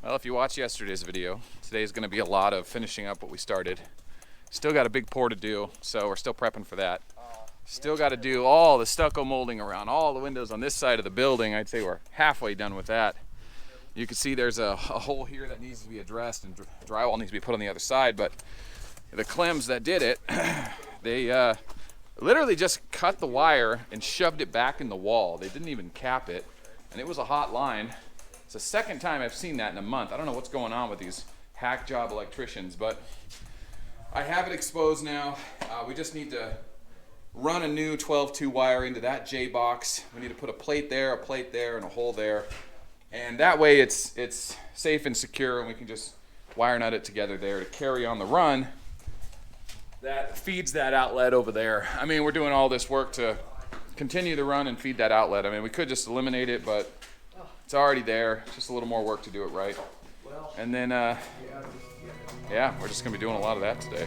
Well, if you watched yesterday's video, today's going to be a lot of finishing up what we started. Still got a big pour to do, so we're still prepping for that. Still got to do all the stucco molding around all the windows on this side of the building. I'd say we're halfway done with that. You can see there's a hole here that needs to be addressed, and drywall needs to be put on the other side, but the Clems that did it, they literally just cut the wire and shoved it back in the wall. They didn't even cap it, and it was a hot line. It's the second time I've seen that in a month. I don't know what's going on with these hack job electricians, but I have it exposed now. We just need to run a new 12-2 wire into that J box. We need to put a plate there, and a hole there. And that way it's safe and secure, and we can just wire nut it together there to carry on the run that feeds that outlet over there. I mean, we're doing all this work to continue the run and feed that outlet. I mean, we could just eliminate it, but it's already there. Just a little more work to do it right. And then, yeah, we're just gonna be doing a lot of that today.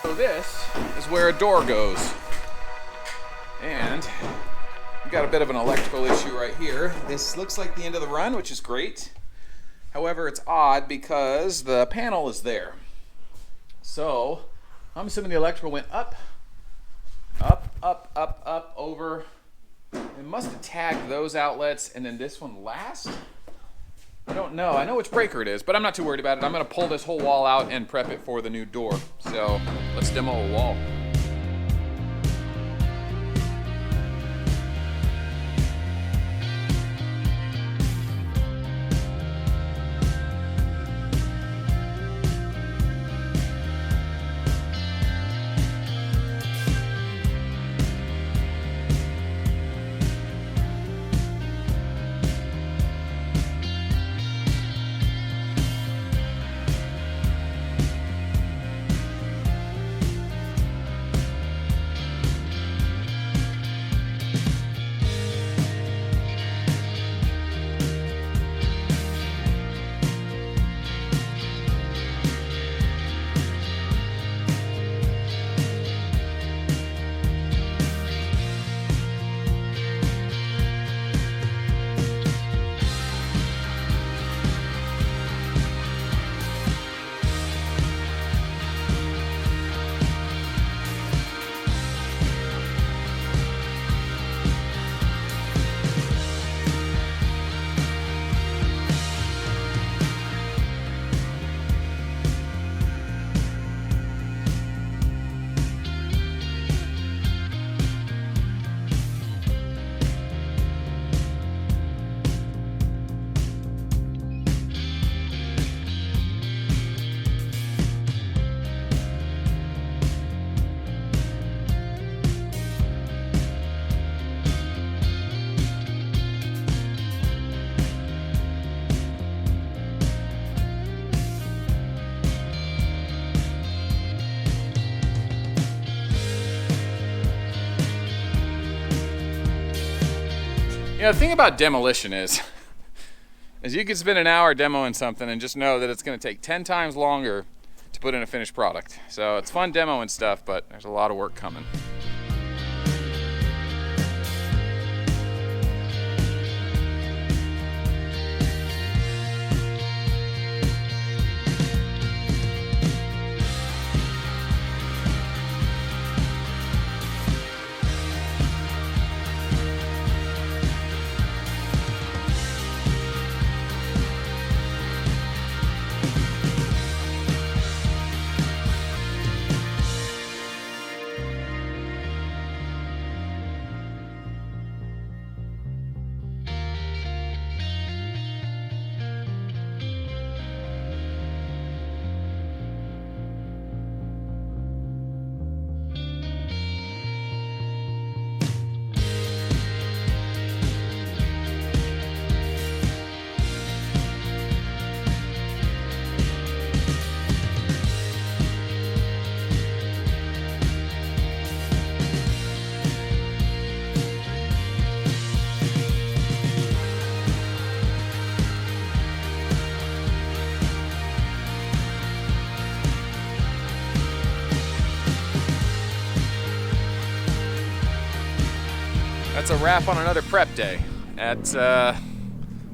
So this is where a door goes. And we got a bit of an electrical issue right here. This looks like the end of the run, which is great. However, it's odd because the panel is there. So I'm assuming the electrical went up, over. It must have tagged those outlets and then this one last. I don't know. I know which breaker it is, but I'm not too worried about it. I'm going to pull this whole wall out and prep it for the new door. So let's demo a wall. know, the thing about demolition is you can spend an hour demoing something and just know that it's going to take 10 times longer to put in a finished product. So it's fun demoing stuff, but there's a lot of work coming. That's a wrap on another prep day. That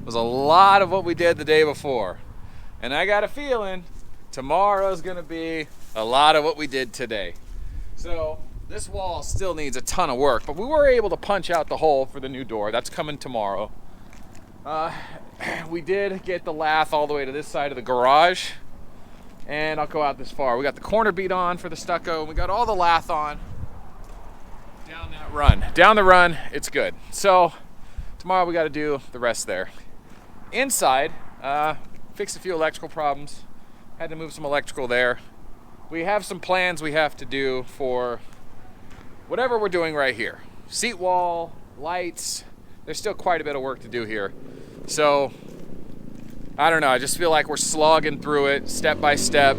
was a lot of what we did the day before. And I got a feeling tomorrow's gonna be a lot of what we did today. So this wall still needs a ton of work, but we were able to punch out the hole for the new door. That's coming tomorrow. We did get the lath all the way to this side of the garage, and I'll go out this far. We got the corner beat on for the stucco, and we got all the lath on. Down the run, it's good. So tomorrow we got to do the rest there. Inside, fixed a few electrical problems. Had to move some electrical there. We have some plans we have to do for whatever we're doing right here. Seat wall, lights. There's still quite a bit of work to do here. So I don't know. I just feel like we're slogging through it step by step.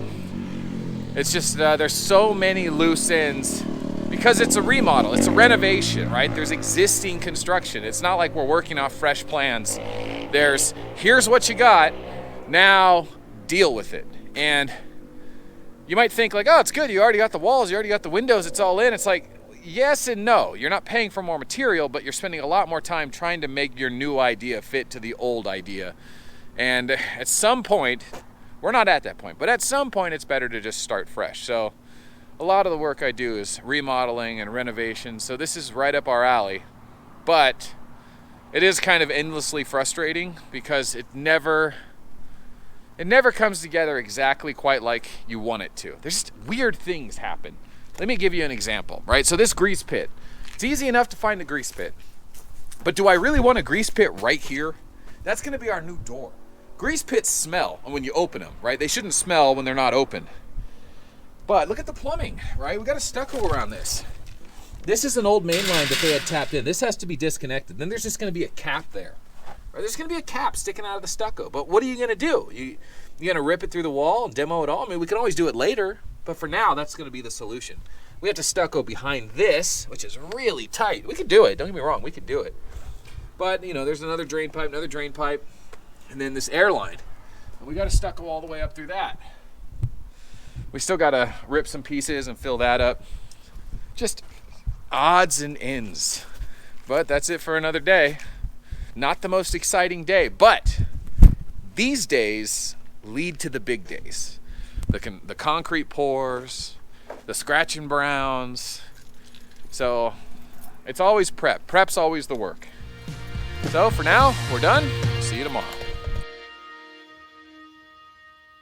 It's just there's so many loose ends. Because it's a remodel, it's a renovation, right? There's existing construction. It's not like we're working off fresh plans. Here's what you got, now deal with it. And you might think like, oh, it's good, you already got the walls, you already got the windows, it's all in. It's like, yes and no. You're not paying for more material, but you're spending a lot more time trying to make your new idea fit to the old idea. And at some point, we're not at that point, but at some point it's better to just start fresh. So a lot of the work I do is remodeling and renovation, so this is right up our alley. But it is kind of endlessly frustrating because it never comes together exactly quite like you want it to. There's just weird things happen. Let me give you an example, right? So this grease pit, it's easy enough to find a grease pit. But do I really want a grease pit right here? That's gonna be our new door. Grease pits smell when you open them, right? They shouldn't smell when they're not open. But look at the plumbing, right? We got a stucco around this. This is an old main line that they had tapped in. This has to be disconnected. Then there's just gonna be a cap there. Right? There's gonna be a cap sticking out of the stucco. But what are you gonna do? You gonna rip it through the wall and demo it all? I mean, we can always do it later, but for now, that's gonna be the solution. We have to stucco behind this, which is really tight. We could do it, don't get me wrong, we could do it. But, you know, there's another drain pipe, and then this air line. And we gotta stucco all the way up through that. We still gotta rip some pieces and fill that up. Just odds and ends. But that's it for another day. Not the most exciting day, but these days lead to the big days. The concrete pours, the scratch and browns. So it's always prep. Prep's always the work. So for now, we're done. See you tomorrow.